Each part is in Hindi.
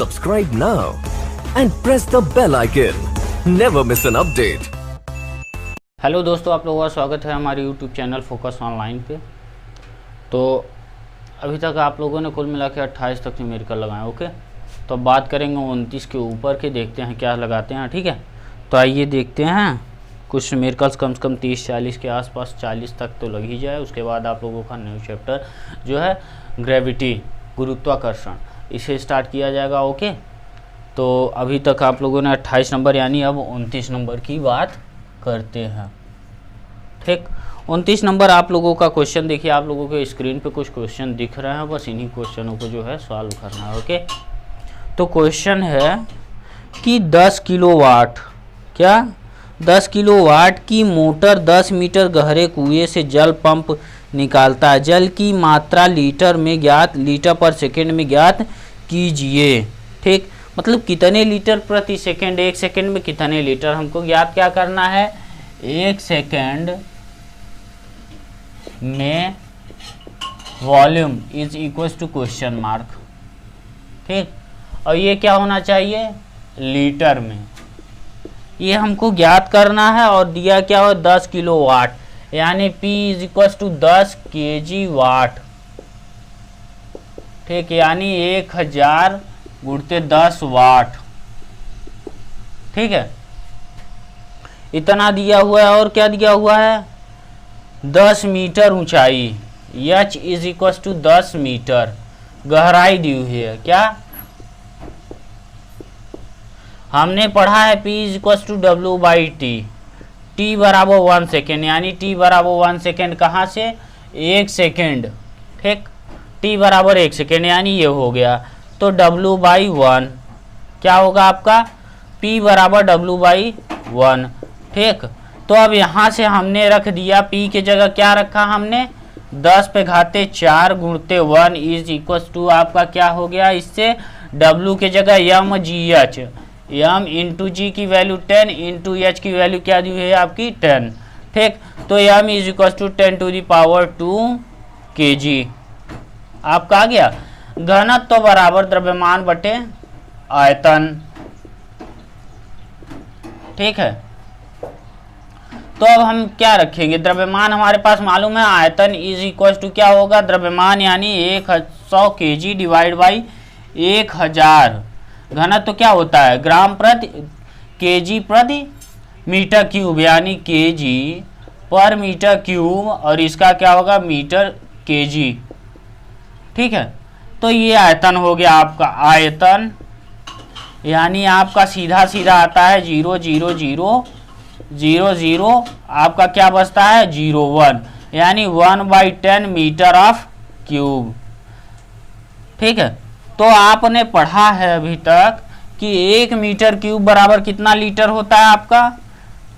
Subscribe now and press the bell icon. Never miss an update. Hello दोस्तों, आप लोगों का स्वागत है हमारे यूट्यूब चैनल फोकस ऑनलाइन पे। तो अभी तक आप लोगों ने कुल मिला के 28 तक न्यूमेरिकल लगाए। ओके, तो अब बात करेंगे 29 के ऊपर के, देखते हैं क्या लगाते हैं। ठीक है, तो आइए देखते हैं। कुछ न्यूमेरिकल्स कम से कम 30-40 के आसपास, 40 तक तो लग ही जाए। उसके बाद आप लोगों का न्यू चैप्टर जो है ग्रेविटी, गुरुत्वाकर्षण, इसे स्टार्ट किया जाएगा। ओके, तो अभी तक आप लोगों ने 28 नंबर यानी अब 29 नंबर की बात करते हैं। ठीक, 29 नंबर आप लोगों का क्वेश्चन देखिए। आप लोगों के स्क्रीन पे कुछ क्वेश्चन दिख रहे हैं, बस इन्हीं क्वेश्चनों को जो है सॉल्व करना है। ओके, तो क्वेश्चन है कि 10 किलोवाट, क्या 10 किलोवाट की मोटर 10 मीटर गहरे कुएं से जल पंप निकालता है। जल की मात्रा लीटर में ज्ञात, लीटर पर सेकेंड में ज्ञात कीजिए। ठीक, मतलब कितने लीटर प्रति सेकेंड, एक सेकेंड में कितने लीटर हमको ज्ञात क्या करना है। एक सेकेंड में volume is equal to question mark. ठीक, और ये क्या होना चाहिए, लीटर में। ये हमको ज्ञात करना है और दिया क्या हो, 10 किलो वाट, यानी P is equal to 10 kg watt. ठीक, यानी 1000 गुणते 10 वाट। ठीक है, इतना दिया हुआ है। और क्या दिया हुआ है, 10 मीटर ऊंचाई, H is equal to 10 metre, गहराई दी हुई है। क्या हमने पढ़ा है, P is equal to W by T, T बराबर 1 सेकेंड, यानी T बराबर 1 सेकेंड कहाँ से, 1 सेकेंड। ठीक, T बराबर 1 सेकेंड, यानी ये हो गया। तो W बाई 1 क्या होगा आपका, P बराबर W बाई 1। ठीक, तो अब यहाँ से हमने रख दिया, P के जगह क्या रखा हमने, 10 पे घाते 4 गुणते 1 इज इक्वल टू आपका क्या हो गया, इससे W के जगह mgh, m इंटू जी की वैल्यू 10 इंटू एच की वैल्यू क्या दी हुई है आपकी 10। ठीक, तो m is equal to 10 to the power 2 kg आपका आ गया। घनत्व तो बराबर द्रव्यमान बटे आयतन। ठीक है, तो अब हम क्या रखेंगे, द्रव्यमान हमारे पास मालूम है, आयतन इज इक्वल टू क्या होगा, द्रव्यमान यानी 100 kg डिवाइड बाई 1000। घनत्व तो क्या होता है, ग्राम प्रति केजी प्रति मीटर क्यूब, यानी केजी पर मीटर क्यूब, और इसका क्या होगा, मीटर केजी। ठीक है, तो ये आयतन हो गया आपका। आयतन यानी आपका सीधा सीधा आता है 0 0 0 0 0, आपका क्या बचता है 0 1, यानी 1/10 मीटर ऑफ क्यूब। ठीक है, तो आपने पढ़ा है अभी तक कि 1 मीटर क्यूब बराबर कितना लीटर होता है आपका।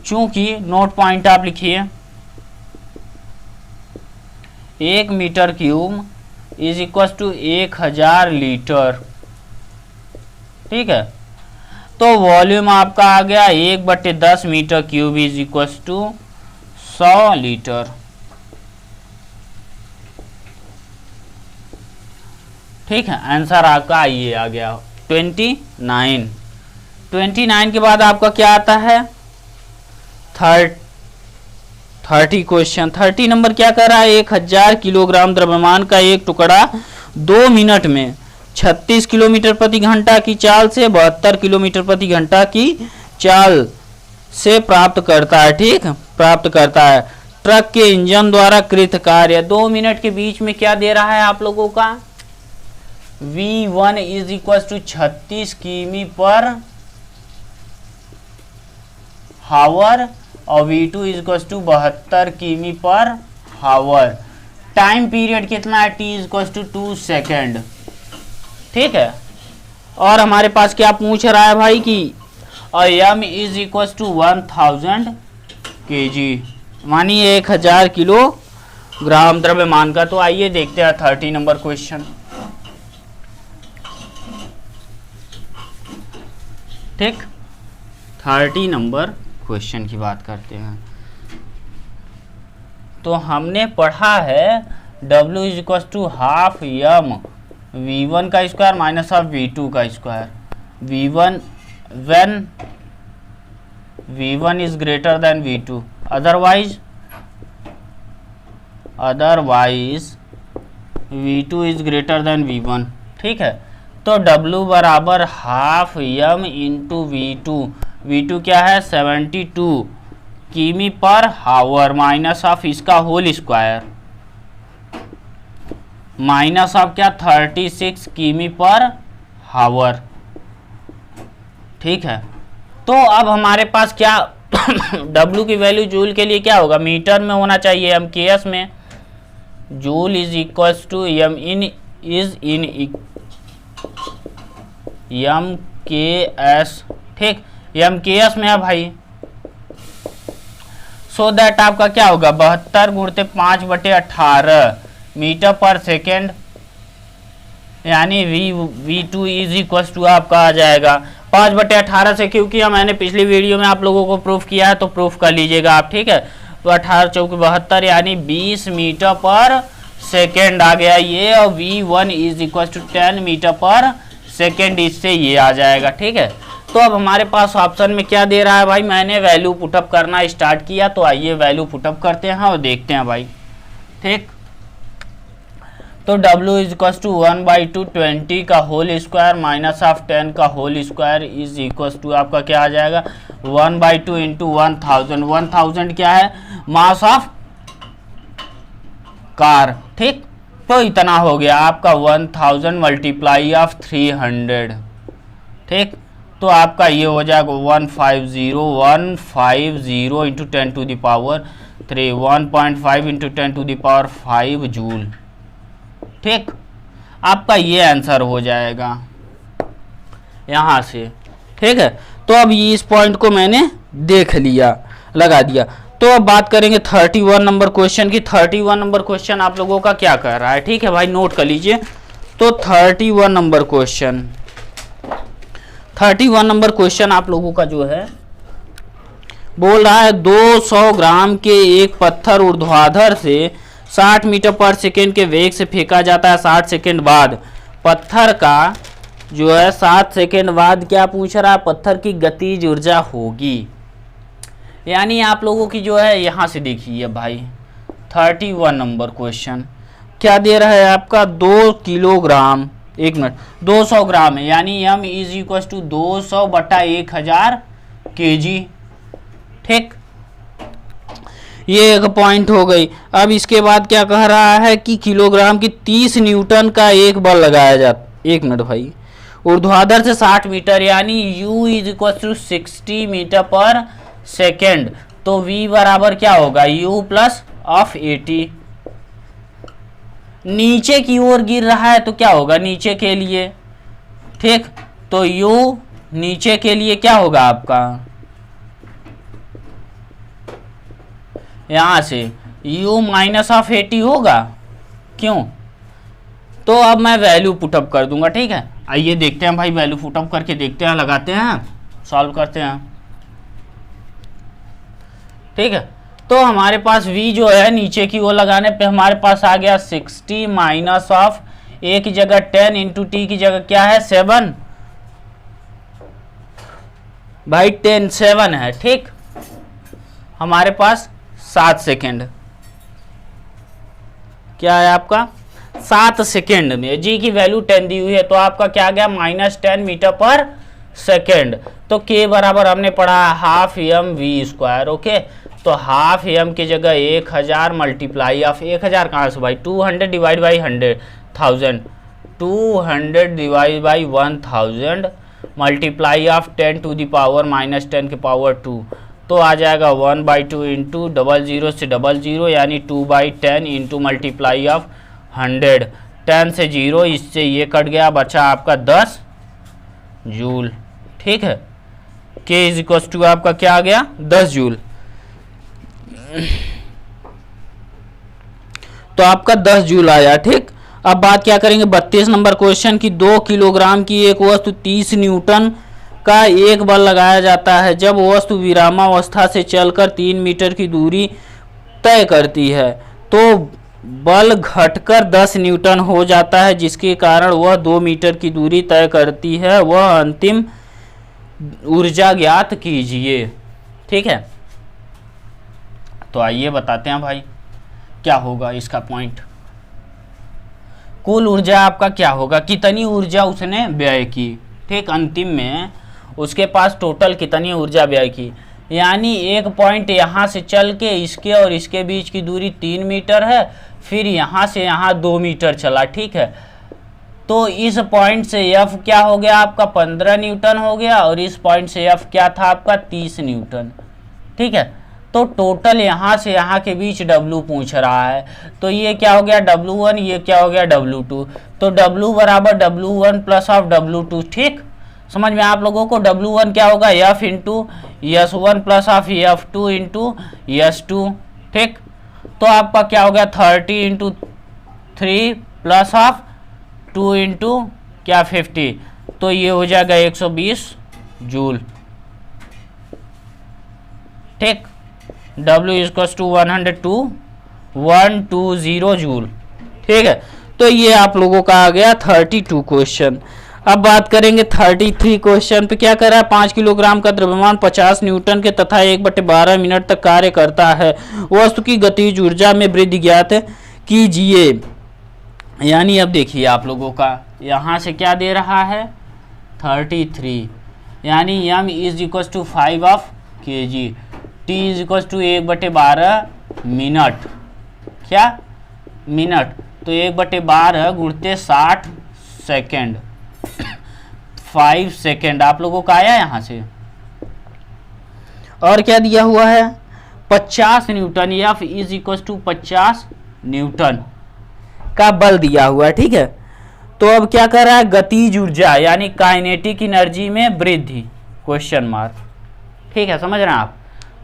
चूंकि नोट पॉइंट आप लिखिए, 1 metre cube is equal to 1000 litre. ठीक है, तो वॉल्यूम आपका आ गया 1/10 metre cube is equal to 100 litre. ठीक है, आंसर आपका ये आ गया 29। 29 के बाद आपका क्या आता है, 30 क्वेश्चन। 30 नंबर क्या कर रहा है, 1000 किलोग्राम द्रव्यमान का एक टुकड़ा 2 मिनट में 36 किलोमीटर प्रति घंटा की चाल से 72 किलोमीटर प्रति घंटा की चाल से प्राप्त करता है। ठीक, प्राप्त करता है। ट्रक के इंजन द्वारा कृत कार्य 2 मिनट के बीच में क्या दे रहा है आप लोगों का, V1 इज इक्वल टू 36 किमी पर हावर और V2 इज इक्वल टू 72 किमी पर हावर। टाइम पीरियड कितना है, T is equal to 2 second. ठीक है, और हमारे पास क्या पूछ रहा है भाई कि m is equal to 1000 kg, मानिए 1000 किलोग्राम द्रव्यमान का। तो आइए देखते हैं 30 नंबर क्वेश्चन। ठीक, 30 नंबर क्वेश्चन की बात करते हैं। तो हमने पढ़ा है W is equal to half m V1 का स्क्वायर माइनस ऑफ V2 का square. V1 when V1 is greater than V2, otherwise V2 is greater than V1। ठीक है, तो W बराबर हाफ m इंटू V2 क्या है 72 किमी पर हावर माइनस ऑफ इसका होल स्क्वायर माइनस ऑफ क्या 36 किमी पर हावर। ठीक है, तो अब हमारे पास क्या W की वैल्यू जूल के लिए क्या होगा, मीटर में होना चाहिए, MKS में। Joule is equal to m in is in MKS। ठीक, MKS में है भाई, सो दैट आपका क्या होगा 72 गुणते 5/18 मीटर पर सेकेंड, यानी V2 इज इक्वल टू आपका आ जाएगा 5/18 से, क्योंकि मैंने पिछली वीडियो में आप लोगों को प्रूफ किया है तो प्रूफ कर लीजिएगा आप। ठीक है, तो 18 चौके 72 यानी 20 मीटर पर सेकेंड आ गया ये, और V1 is equal to 10 metre per second, इससे ये आ जाएगा। ठीक है, तो अब हमारे पास ऑप्शन में क्या दे रहा है भाई, मैंने वैल्यू पुटअप करना स्टार्ट किया, तो आइए वैल्यू पुटअप करते हैं और देखते हैं भाई। ठीक, तो W इज इक्वल टू 1/2 20 का होल स्क्वायर माइनस ऑफ 10 का whole square is equal to आपका क्या आ जाएगा 1/2 इंटू 1000। 1000 क्या है मास ऑफ कार। ठीक, तो इतना हो गया आपका 1000 मल्टीप्लाई ऑफ 300। ठीक, तो आपका ये हो जाएगा 150 into 10 to the power 3, 1.5 into 10 to the power 5 joule. ठीक, आपका ये आंसर हो जाएगा यहाँ से। ठीक है, तो अब ये इस पॉइंट को मैंने देख लिया, लगा दिया। तो अब बात करेंगे 31 नंबर क्वेश्चन की। 31 नंबर क्वेश्चन आप लोगों का क्या कर रहा है, ठीक है भाई, नोट कर लीजिए। तो 31 नंबर क्वेश्चन आप लोगों का जो है बोल रहा है 200 ग्राम के एक पत्थर ऊर्ध्वाधर से 60 मीटर पर सेकेंड के वेग से फेंका जाता है। 60 सेकेंड बाद पत्थर का जो है 7 सेकेंड बाद क्या पूछ रहा है, पत्थर की गतिज ऊर्जा होगी। यानी आप लोगों की जो है यहाँ से देखिए भाई 31 नंबर क्वेश्चन क्या दे रहा है आपका 2 किलोग्राम, 1 मिनट 200 ग्राम है, यानी m is equal to 200/1000 kg। ठीक, ये एक पॉइंट हो गई। अब इसके बाद क्या कह रहा है कि किलोग्राम की 30 न्यूटन का एक बल लगाया जाता, 1 मिनट भाई, ऊर्ध्वाधर से 60 मीटर, यानी u is equal to 60 metre per second. तो v बराबर क्या होगा u प्लस ऑफ 80। नीचे की ओर गिर रहा है तो क्या होगा नीचे के लिए। ठीक, तो u नीचे के लिए क्या होगा आपका, यहां से u माइनस ऑफ 80 होगा। क्यों, तो अब मैं वैल्यू पुटअप कर दूंगा। ठीक है, आइए देखते हैं भाई, वैल्यू पुटअप करके देखते हैं, लगाते हैं, सॉल्व करते हैं। ठीक है, तो हमारे पास v जो है नीचे की ओर लगाने पे हमारे पास आ गया 60 माइनस ऑफ a की जगह 10 इंटू t की जगह क्या है 7 भाई 10 7 है। ठीक, हमारे पास 7 सेकेंड क्या है आपका 7 सेकेंड में g की वैल्यू 10 दी हुई है, तो आपका क्या गया -10 मीटर पर सेकेंड। तो k बराबर हमने पढ़ा half m v square. Okay, तो हाफ m की जगह 1000 मल्टीप्लाई ऑफ 1000 कहाँ से भाई 200 divide by 1000 200 divide by 1000 multiply of 10 to the power -10 के पावर 2, तो आ जाएगा 1/2 इंटू 00 से 00 यानी 2/10 इंटू मल्टीप्लाई ऑफ 100। 10 से 0, इससे ये कट गया, बचा आपका 10 जूल। ठीक है, k इज इक्वल टू आपका क्या आ गया 10 जूल। तो आपका 10 जूल आया। ठीक, अब बात क्या करेंगे 32 नंबर क्वेश्चन की। 2 किलोग्राम की एक वस्तु 30 न्यूटन का एक बल लगाया जाता है जब वस्तु विरामावस्था से चलकर 3 मीटर की दूरी तय करती है। तो बल घटकर 10 न्यूटन हो जाता है, जिसके कारण वह 2 मीटर की दूरी तय करती है, वह अंतिम ऊर्जा ज्ञात कीजिए। ठीक है, तो आइए बताते हैं भाई क्या होगा इसका पॉइंट। कुल ऊर्जा आपका क्या होगा, कितनी ऊर्जा उसने व्यय की। ठीक, अंतिम में उसके पास टोटल कितनी ऊर्जा व्यय की, यानी एक पॉइंट यहाँ से चल के इसके और इसके बीच की दूरी 3 मीटर है, फिर यहाँ से यहाँ 2 मीटर चला। ठीक है, तो इस पॉइंट से एफ क्या हो गया आपका 15 न्यूटन हो गया, और इस पॉइंट से एफ क्या था आपका 30 न्यूटन। ठीक है, तो टोटल यहाँ से यहाँ के बीच W पूछ रहा है, तो ये क्या हो गया W1, ये क्या हो गया W2, तो W बराबर W1 प्लस ऑफ W2। ठीक, समझ में आप लोगों को। W1 क्या होगा F into S1 plus of F2 into S2। ठीक, तो आपका क्या हो गया 30 इंटू 3 प्लस ऑफ 2 इंटू क्या 50, तो ये हो जाएगा 120 जूल। ठीक, W इक्वल्स टू 120 जूल। ठीक है, तो ये आप लोगों का आ गया 32 क्वेश्चन। अब बात करेंगे 33 क्वेश्चन पे। क्या कर रहा है, 5 किलोग्राम का द्रव्यमान 50 न्यूटन के तथा 1/12 मिनट तक कार्य करता है, वस्तु की गतिज ऊर्जा में वृद्धि ज्ञात कीजिए। यानी अब देखिए आप लोगों का यहाँ से क्या दे रहा है 33, यानी m is equal to 5 of kg, t is equal to 1/12 minute, क्या मिनट, तो 1/12 गुणते 60 सेकेंड, 5 सेकेंड आप लोगों का आया यहाँ से। और क्या दिया हुआ है 50 newton, F is equal to 50 newton का बल दिया हुआ है। ठीक है, तो अब क्या कर रहा है गतिज ऊर्जा यानी काइनेटिक एनर्जी में वृद्धि, क्वेश्चन मार्क। ठीक है, समझ रहे हैं आप।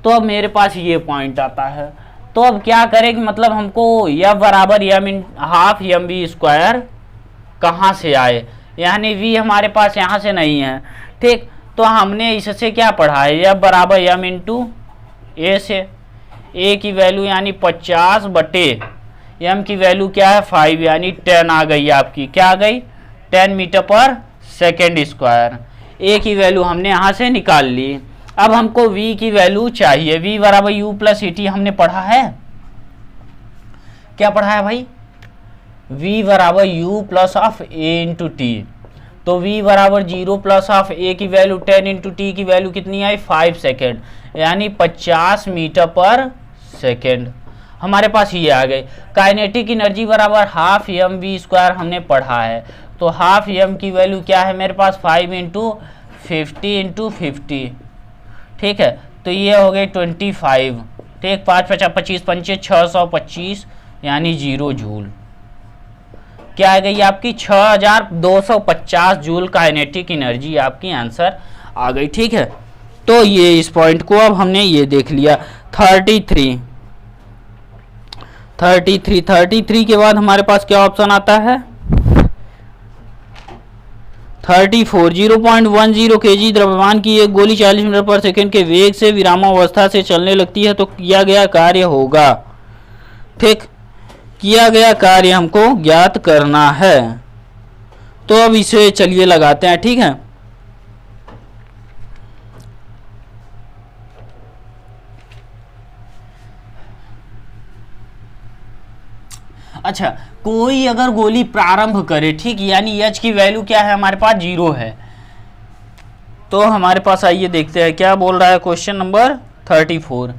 तो अब मेरे पास ये पॉइंट आता है, तो अब क्या करें, मतलब हमको F बराबर हाफ एम वी स्क्वायर कहाँ से आए, यानी V हमारे पास यहाँ से नहीं है। ठीक, तो हमने इससे क्या पढ़ा है F बराबर m इंटू ए से, A की वैल्यू यानी 50 बटे m की वैल्यू क्या है 5, यानी 10 आ गई आपकी, क्या आ गई 10 metre per second square. A की वैल्यू हमने यहाँ से निकाल ली। अब हमको V की वैल्यू चाहिए, V बराबर U प्लस ई टी हमने पढ़ा है, क्या पढ़ा है भाई V बराबर U plus of A into T, तो V बराबर 0 प्लस ऑफ A की वैल्यू 10 इंटू टी की वैल्यू कितनी आई 5 सेकेंड, यानी 50 मीटर पर सेकेंड हमारे पास ये आ गए। काइनेटिक एनर्जी बराबर हाफ एम वी स्क्वायर हमने पढ़ा है, तो हाफ एम की वैल्यू क्या है मेरे पास 5 इंटू 50 इंटू 50। ठीक है, तो ये हो गए 25। ठीक, 5 × 25 पंचे 625 यानी 0 जूल। क्या आ गई आपकी 6250 जूल काइनेटिक एनर्जी आपकी आंसर आ गई। ठीक है, तो ये इस पॉइंट को अब हमने ये देख लिया। 33 के बाद हमारे पास क्या ऑप्शन आता है 34। 0.10 kg द्रव्यमान की एक गोली 40 मीटर पर सेकंड के वेग से विरामावस्था से चलने लगती है, तो किया गया कार्य होगा। ठीक, किया गया कार्य हमको ज्ञात करना है, तो अब इसे चलिए लगाते हैं। ठीक है, अच्छा, कोई अगर गोली प्रारंभ करे, ठीक, यानी H की वैल्यू क्या है हमारे पास 0 है, तो हमारे पास आइए देखते हैं क्या बोल रहा है question number 34।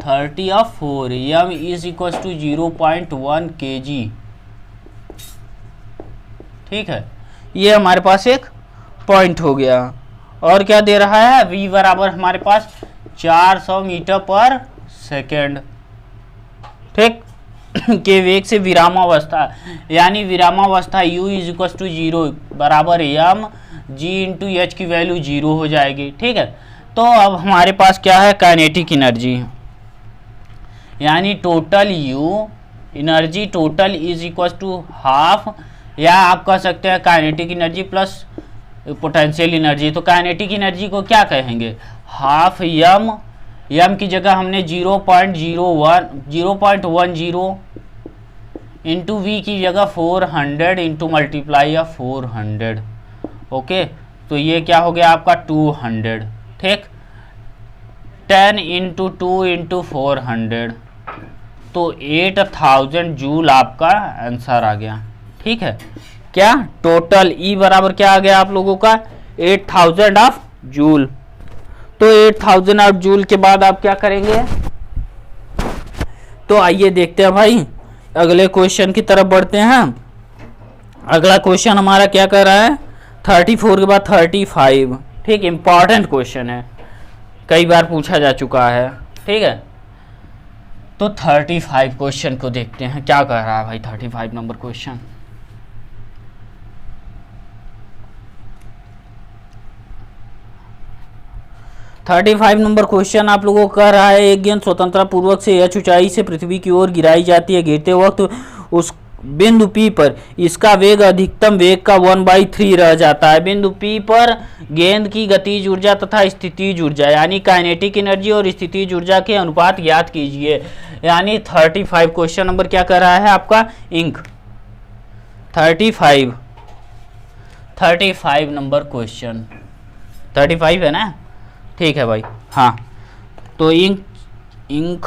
34 m is equal to 0.1 kg। ठीक है, ये हमारे पास एक पॉइंट हो गया। और क्या दे रहा है V बराबर हमारे पास 400 मीटर पर सेकेंड। ठीक, के वेग से विरामावस्था, यानी विरामावस्था U इज इक्वल टू 0 बराबर m g इंटू एच की वैल्यू 0 हो जाएगी। ठीक है, तो अब हमारे पास क्या है काइनेटिक एनर्जी, यानी total U energy total is equal to half, या आप कह सकते हैं kinetic energy plus potential energy. तो काइनेटिक एनर्जी को क्या कहेंगे हाफ m की जगह हमने 0.10 इंटू वी की जगह 400 इंटू मल्टीप्लाई ऑफ 400। ओके, तो ये क्या हो गया आपका 200। ठीक, 10 इंटू 2 इंटू 400, तो 8000 जूल आपका आंसर आ गया। ठीक है, क्या टोटल ई बराबर क्या आ गया आप लोगों का 8000 ऑफ जूल। तो 8000 ऑफ जूल के बाद आप क्या करेंगे, तो आइए देखते हैं भाई अगले क्वेश्चन की तरफ बढ़ते हैं। अगला क्वेश्चन हमारा क्या कर रहा है, 34 के बाद 35। ठीक, इंपॉर्टेंट क्वेश्चन है, कई बार पूछा जा चुका है। ठीक है, तो 35 क्वेश्चन को देखते हैं क्या कह रहा है भाई 35 number question. Thirty 35 number question आप लोगों को कह रहा है, एक गेंद स्वतंत्रता पूर्वक से एच ऊंचाई से पृथ्वी की ओर गिराई जाती है। गिरते वक्त उस बिंदु P पर इसका वेग अधिकतम वेग का 1/3 रह जाता है। बिंदु P पर गेंद की गतिज ऊर्जा तथा स्थितिज ऊर्जा यानी काइनेटिक एनर्जी और स्थितिज ऊर्जा के अनुपात ज्ञात कीजिए। यानी 35 क्वेश्चन नंबर क्या कर रहा है आपका इंक 35 नंबर क्वेश्चन 35 है ना। ठीक है भाई, हाँ, तो इंक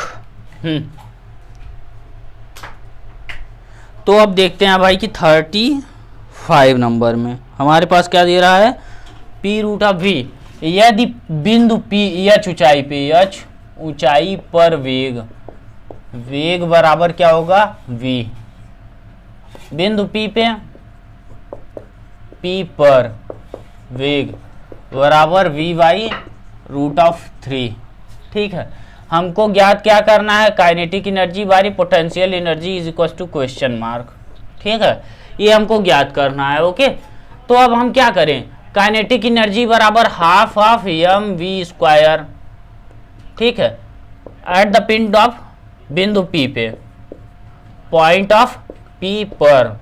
तो अब देखते हैं भाई कि 35 नंबर में हमारे पास क्या दे रहा है, p√v। यदि बिंदु P एच ऊंचाई पे, एच ऊंचाई पर वेग बराबर क्या होगा v। बिंदु P पे P पर वेग बराबर v/√3। ठीक है, हमको ज्ञात क्या करना है, काइनेटिक एनर्जी बारी potential energy is equal to question mark. ठीक है, ये हमको ज्ञात करना है। ओके, तो अब हम क्या करें, काइनेटिक एनर्जी बराबर हाफ ऑफ mv²। ठीक है, एट द पिंड ऑफ बिंदु P पे, पॉइंट ऑफ P पर।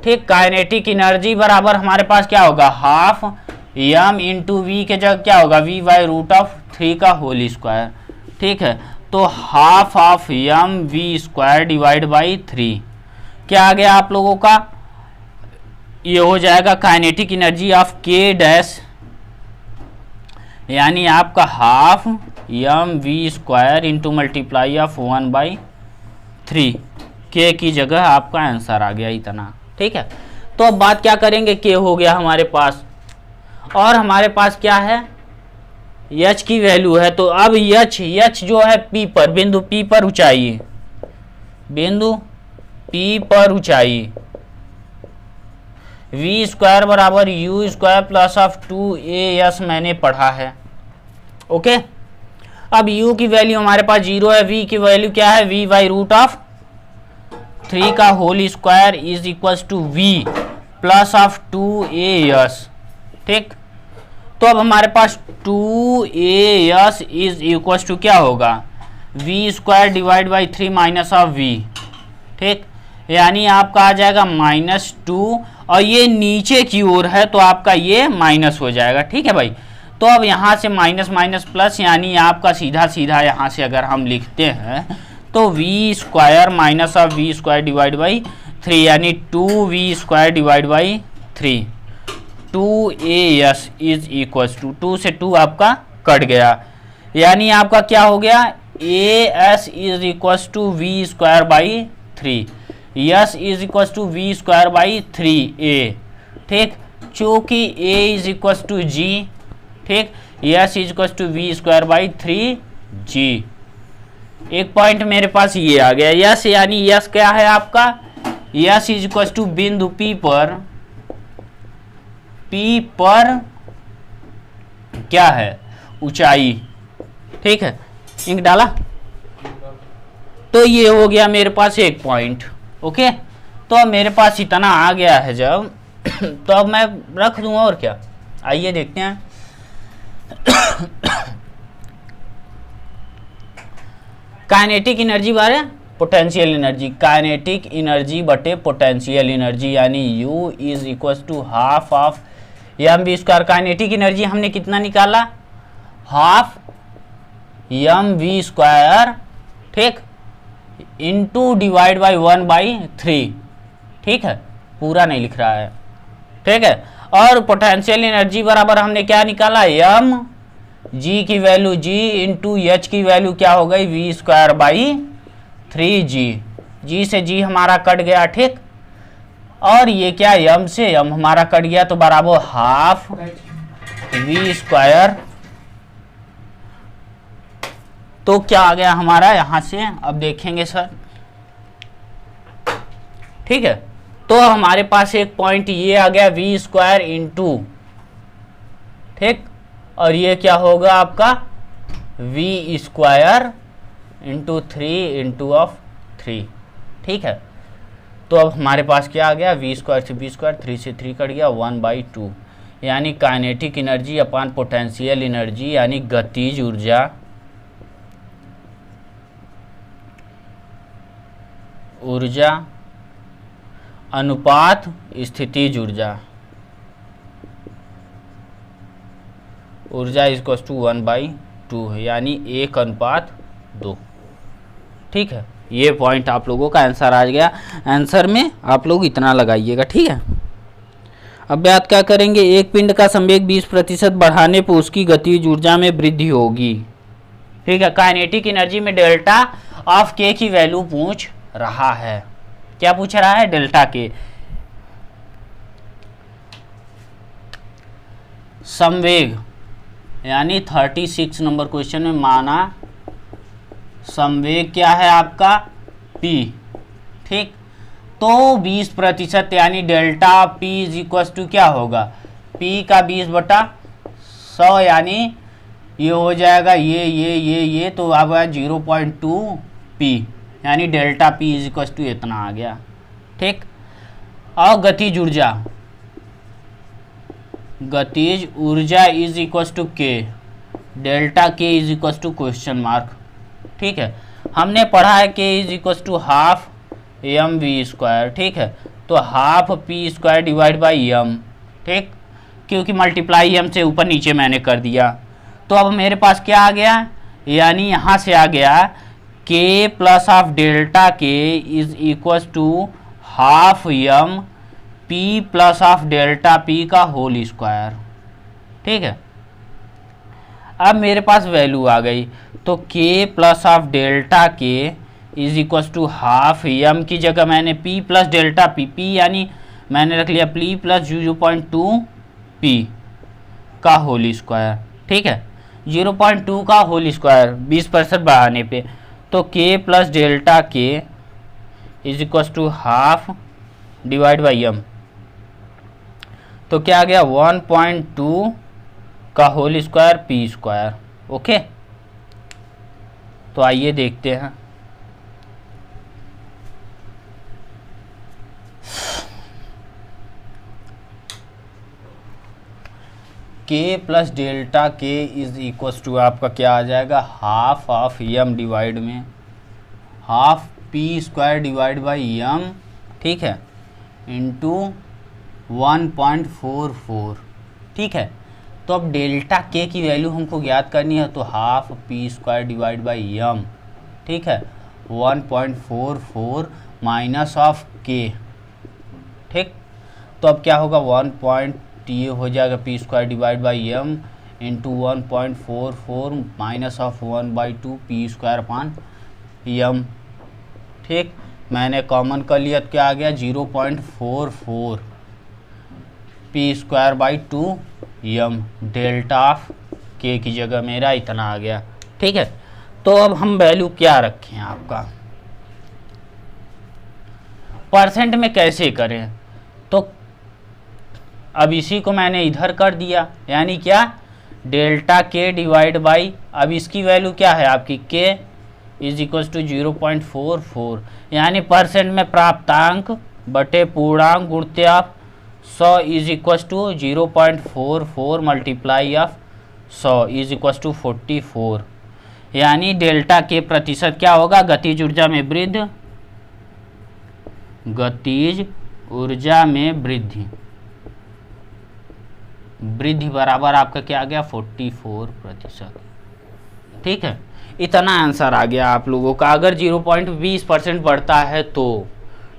ठीक, काइनेटिक एनर्जी बराबर हमारे पास क्या होगा, हाफ m इंटू वी के जगह क्या होगा v/√3 का होल स्क्वायर। ठीक है, तो half of mv² divide by 3 क्या आ गया आप लोगों का, ये हो जाएगा kinetic energy of k dash, यानी आपका half mv² into multiply of 1/3 k की जगह आपका आंसर आ गया इतना। ठीक है, तो अब बात क्या करेंगे, k हो गया हमारे पास और हमारे पास क्या है, h की वैल्यू है। तो अब h जो है P पर, बिंदु P पर ऊंचाई, बिंदु P पर ऊंचाई v² बराबर u² प्लस ऑफ 2as मैंने पढ़ा है। ओके, अब u की वैल्यू हमारे पास 0 है, v की वैल्यू क्या है v/√3 का whole square is equal to v plus of 2as। ठीक, तो अब हमारे पास 2as इज इक्वल टू क्या होगा, v² divide by 3 minus of v। ठीक, यानी आपका आ जाएगा -2 और ये नीचे की ओर है तो आपका ये माइनस हो जाएगा। ठीक है भाई, तो अब यहाँ से माइनस माइनस प्लस, यानी आपका सीधा सीधा यहाँ से अगर हम लिखते हैं तो v² minus of v² divide by 3 यानी 2v² divide by 3 2as is equal to 2 से 2 आपका कट गया, यानी आपका क्या हो गया as is equal to v² by 3, s is equal to v² by 3a। ठीक, चूंकि a is equal to g, ठीक, s is equal to v² by 3g। एक पॉइंट मेरे पास ये आ गया, s यानी s क्या है आपका, s इज इक्वल टू बिंदु P पर क्या है, ऊंचाई। ठीक है, इंक डाला, तो ये हो गया मेरे पास एक पॉइंट। ओके, तो अब मेरे पास इतना आ गया है जब तो अब मैं रख दूंगा और क्या, आइए देखते हैं। काइनेटिक एनर्जी बारे पोटेंशियल एनर्जी, काइनेटिक एनर्जी बटे पोटेंशियल एनर्जी यानी U is equal to half of mv²। Kinetic energy हमने कितना निकाला, हाफ mv², ठीक, इंटू डिवाइड बाई 1/3, ठीक है, पूरा नहीं लिख रहा है, ठीक है। और पोटेंशियल एनर्जी बराबर हमने क्या निकाला, m, g की वैल्यू g इंटू एच की वैल्यू क्या हो गई, v²/3g, g से g हमारा कट गया, ठीक। और ये क्या, m से m हमारा कट गया, तो बराबर हाफ v²। तो क्या आ गया हमारा यहां से, अब देखेंगे सर, ठीक है। तो हमारे पास एक पॉइंट ये आ गया v² इंटू, ठीक, और ये क्या होगा आपका v² इंटू 3 इंटू ऑफ 3, ठीक है। तो अब हमारे पास क्या आ गया, v² से v², 3 से 3 कट गया, 1/2, यानी काइनेटिक एनर्जी अपान पोटेंशियल एनर्जी, यानी गतिज ऊर्जा, अनुपात स्थितिज ऊर्जा इक्वल टू 1/2 है, यानी 1:2, ठीक है। ये पॉइंट आप लोगों का आंसर आ गया। आंसर में आप लोग इतना लगाइएगा, ठीक है। अब बात क्या करेंगे, एक पिंड का संवेग 20% बढ़ाने पर उसकी गतिज ऊर्जा में वृद्धि होगी, ठीक है। काइनेटिक एनर्जी में डेल्टा ऑफ के की वैल्यू पूछ रहा है, क्या पूछ रहा है, डेल्टा के। संवेग यानी 36 नंबर क्वेश्चन में माना संवेग क्या है आपका p, ठीक। तो 20% यानी delta p is equal to क्या होगा, p का 20/100, यानी ये हो जाएगा ये तो आपका 0.2 p, यानी delta p is equal to इतना आ गया, ठीक। और गतिज ऊर्जा is equal to k, delta k is equal to question mark, ठीक है। हमने पढ़ा है k is equal to half mv², ठीक है। तो half p² divide by m, ठीक, क्योंकि मल्टीप्लाई m से ऊपर नीचे मैंने कर दिया। तो अब मेरे पास क्या आ गया, यानी यहाँ से आ गया k plus of delta k is equal to half m p plus of delta p का होल स्क्वायर, ठीक है। अब मेरे पास वैल्यू आ गई, तो k plus of delta k is equal to half m की जगह मैंने p प्लस डेल्टा p, यानी मैंने रख लिया p प्लस 0.2 p का होल स्क्वायर, ठीक है। 0.2 का होल स्क्वायर 20% बढ़ाने पे, तो k plus delta k is equal to half divide by m, तो क्या आ गया 1.2 का होल स्क्वायर p², ओके। तो आइए देखते हैं, k plus delta k is equal to आपका क्या आ जाएगा, हाफ ऑफ m डिवाइड में half p² divide by m, ठीक है, इंटू 1.44, ठीक है। तो अब डेल्टा k की वैल्यू हमको ज्ञात करनी है, तो half p² divide by m, ठीक है, 1.44 माइनस ऑफ k, ठीक। तो अब क्या होगा, ये हो जाएगा p² divide by m into 1.44 minus of 1/2 p² upon m, ठीक। मैंने कॉमन कर लिया, तो क्या आ गया 0.44 p² by 2 m, delta of k की जगह मेरा इतना आ गया, ठीक है। तो अब हम वैल्यू क्या रखें आपका, परसेंट में कैसे करें, तो अब इसी को मैंने इधर कर दिया, यानी क्या, डेल्टा k डिवाइड बाई, अब इसकी वैल्यू क्या है आपकी k इज इक्वल टू 0.44, यानी परसेंट में प्राप्तांक बटे पूर्णांक गुणते आप 100 is equal to 0.44 multiply of 100 is equal to 44, यानी डेल्टा के प्रतिशत क्या होगा, गतिज ऊर्जा में वृद्धि, वृद्धि बराबर आपका क्या आ गया 44%, ठीक है, इतना आंसर आ गया आप लोगों का। अगर 0.20% बढ़ता है तो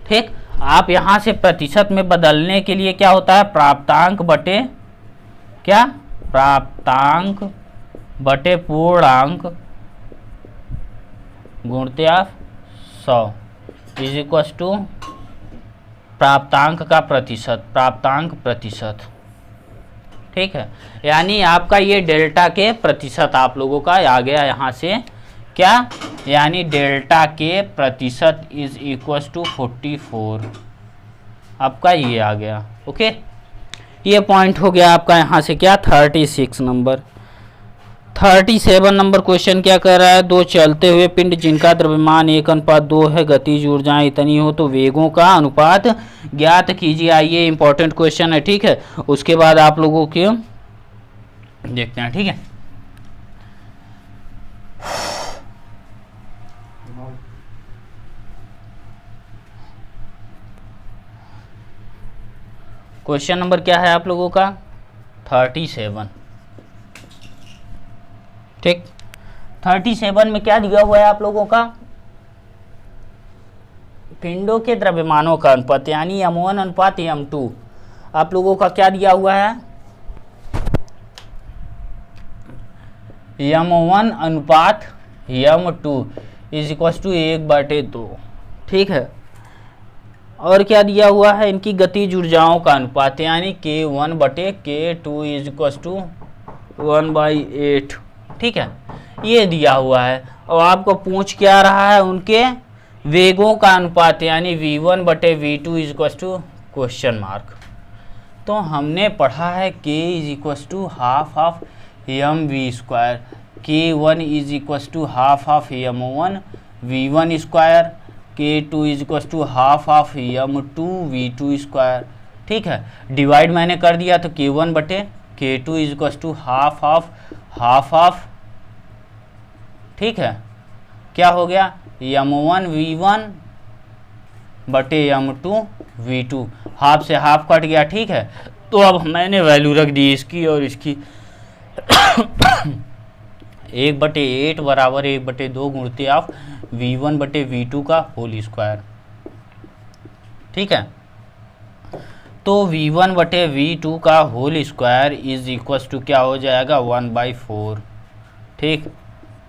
ठीक, आप यहाँ से प्रतिशत में बदलने के लिए क्या होता है, प्राप्तांक बटे क्या, प्राप्तांक बटे पूर्णांक गुणते आप 100 इज इक्व टू प्राप्तांक का प्रतिशत, प्राप्तांक प्रतिशत। ठीक है, यानी आपका ये डेल्टा के प्रतिशत आप लोगों का आ गया यहाँ से क्या, यानी डेल्टा के प्रतिशत इज इक्व टू 44, आपका ये आ गया। ओके, ये पॉइंट हो गया आपका यहाँ से क्या, 36 नंबर। 37 नंबर क्वेश्चन क्या कर रहा है, दो चलते हुए पिंड जिनका द्रव्यमान 1:2 है, गतिज ऊर्जाएं इतनी हो तो वेगों का अनुपात ज्ञात कीजिए। आइए, इंपॉर्टेंट क्वेश्चन है, ठीक है। उसके बाद आप लोगों के देखते हैं, ठीक है। क्वेश्चन नंबर क्या है आप लोगों का, 37। ठीक, 37 में क्या दिया हुआ है आप लोगों का, पिंडों के द्रव्यमानों का अनुपात, यानी m1 अनुपात m2 आप लोगों का क्या दिया हुआ है, m1 अनुपात m2 इज इक्व टू 1/2। ठीक है, और क्या दिया हुआ है, इनकी गतिज ऊर्जाओं का अनुपात, यानी K1/K2 इज इक्व टू 1/8। ठीक है, ये दिया हुआ है। और आपको पूछ क्या रहा है, उनके वेगों का अनुपात, यानी V1/V2 is equal to question mark. तो हमने पढ़ा है K is equal to half of mv², K1 is equal to half of m1 v1², K2 is equal to half of m2 v2²। ठीक है, डिवाइड मैंने कर दिया तो K1/K2 is equal to half of, ठीक है, क्या हो गया, m1 v1 बटे m2 v2, हाफ से हाफ कट गया। ठीक है, तो अब मैंने वैल्यू रख दी इसकी और इसकी 1/8 बराबर 1/2 गुणते ऑफ v1/v2 का होल स्क्वायर। ठीक है, तो v1/v2 का whole square is equal to क्या हो जाएगा, 1/4। ठीक,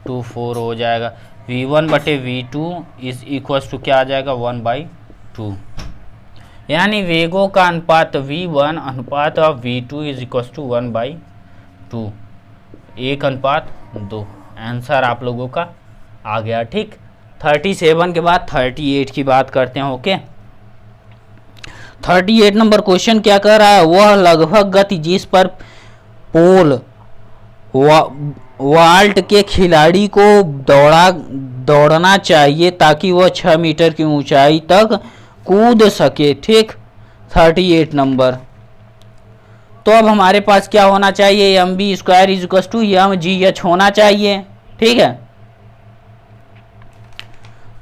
24 हो जाएगा। v1/v2 इज इक्व टू क्या आ जाएगा, 1/2। यानी वेगों का अनुपात v1 अनुपात of v2 is equal to 1/2, 1:2। Answer आप लोगों का आ गया। ठीक, 37 के बाद 38 की बात करते हैं। ओके, 38 नंबर क्वेश्चन क्या कर रहा है, वह लगभग गति जिस पर पोल वाल्ट के खिलाड़ी को दौड़ना चाहिए ताकि वह 6 मीटर की ऊंचाई तक कूद सके। ठीक, 38 नंबर। तो अब हमारे पास क्या होना चाहिए, mv² is equal to mgh होना चाहिए। ठीक है,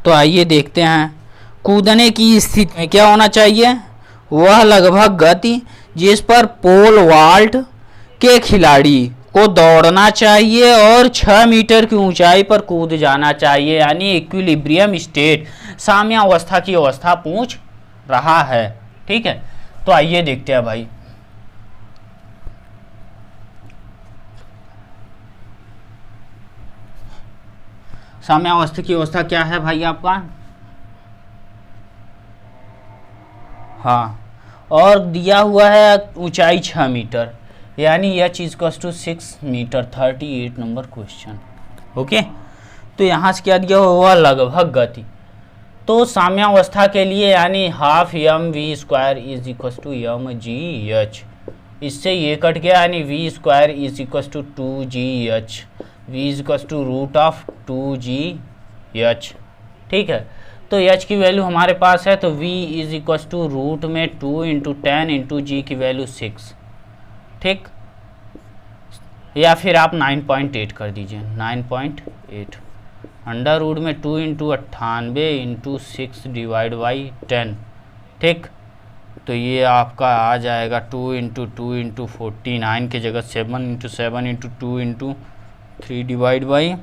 तो आइए देखते हैं, कूदने की स्थिति में क्या होना चाहिए, वह लगभग गति जिस पर पोल वाल्ट के खिलाड़ी को दौड़ना चाहिए और 6 मीटर की ऊंचाई पर कूद जाना चाहिए, यानी इक्विलिब्रियम स्टेट, साम्यावस्था की अवस्था पूछ रहा है। ठीक है, तो आइए देखते हैं भाई। साम्यावस्था की अवस्था क्या है भाई आपका, हाँ, और दिया हुआ है ऊंचाई 6 मीटर, यानी h equals to 6 metre. 38 number question. Okay, तो यहाँ से क्या दिया हुआ, लगभग गति। तो साम्यावस्था के लिए यानी half mv² is equals to mgh, इससे ये कट गया, यानी v² is equals to 2gh, v is equals to root of 2gh। ठीक है, तो h की वैल्यू हमारे पास है, तो v is equals to root में 2 × 10 × g की वैल्यू 6। ठीक, या फिर आप 9.8 कर दीजिए, 9.8 अंडर रूट में 2 × 98 × 6 डिवाइड बाई 10। ठीक, तो ये आपका आ जाएगा 2 × 2 × 49 की जगह 7 × 7 × 2 × 3 डिवाइड बाई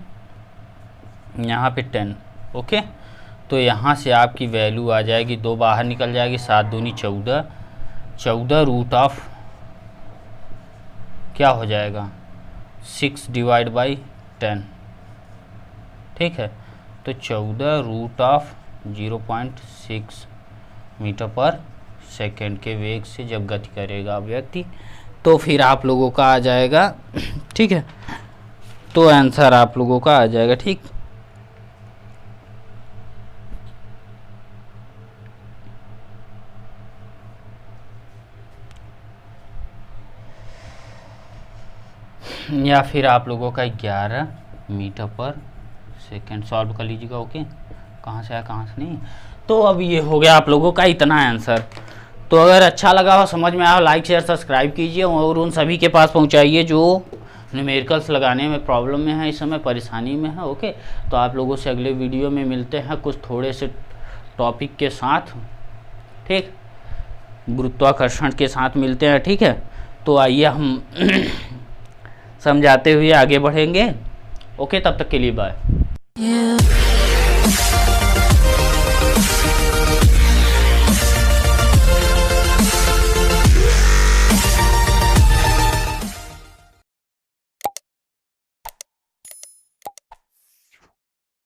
यहाँ पे 10। ओके, तो यहाँ से आपकी वैल्यू आ जाएगी, 2 बाहर निकल जाएगी, 7 दूनी 14, 14 रूट ऑफ क्या हो जाएगा 6 डिवाइड बाई 10। ठीक है, तो 14 root of 0.6 metre per second के वेग से जब गति करेगा व्यक्ति, तो फिर आप लोगों का आ जाएगा। ठीक है, तो आंसर आप लोगों का आ जाएगा। ठीक, या फिर आप लोगों का 11 मीटर पर सेकेंड सॉल्व कर लीजिएगा। ओके, कहाँ से आया कहाँ से नहीं। तो अब ये हो गया आप लोगों का इतना आंसर। तो अगर अच्छा लगा हो, समझ में आया, लाइक शेयर सब्सक्राइब कीजिए और उन सभी के पास पहुंचाइए जो न्यूमेरिकल्स लगाने में प्रॉब्लम में है, इस समय परेशानी में है। ओके, तो आप लोगों से अगले वीडियो में मिलते हैं कुछ थोड़े से टॉपिक के साथ। ठीक, गुरुत्वाकर्षण के साथ मिलते हैं। ठीक है, तो आइए हम समझाते हुए आगे बढ़ेंगे। ओके, तब तक के लिए बाय।